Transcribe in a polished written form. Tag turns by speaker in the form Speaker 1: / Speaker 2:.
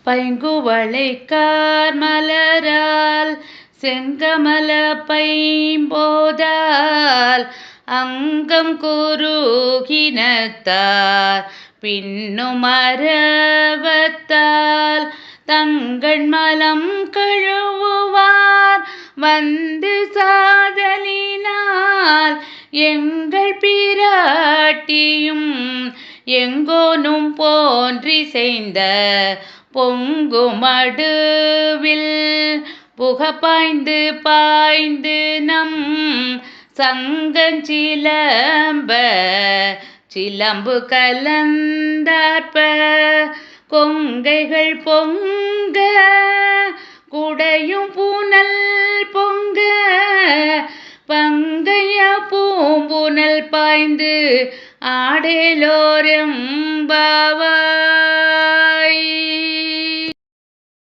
Speaker 1: பைங்குவளைக்கார் மலரால் செங்கமல பைம்போதால் அங்கம் குருகினத்தார் பின்னும் அரவத்தால் தங்கள் மலம் கழுவுவார் வந்து சாதலினால் எங்கள் பிராட்டியும் எங்கோனும் போன்றிசைந்த பொங்குமடுவில் புகப்பாய்ந்து பாய்ந்து நம் சங்கஞ்சிலம்ப சிலம்பு கலந்தார்ப்ப கொங்கைகள் பொங்க குடையும் பூனல் பொங்க பங்கைய பூம்புனல் பாய்ந்து ஆடேலோரெம்பாவாய்.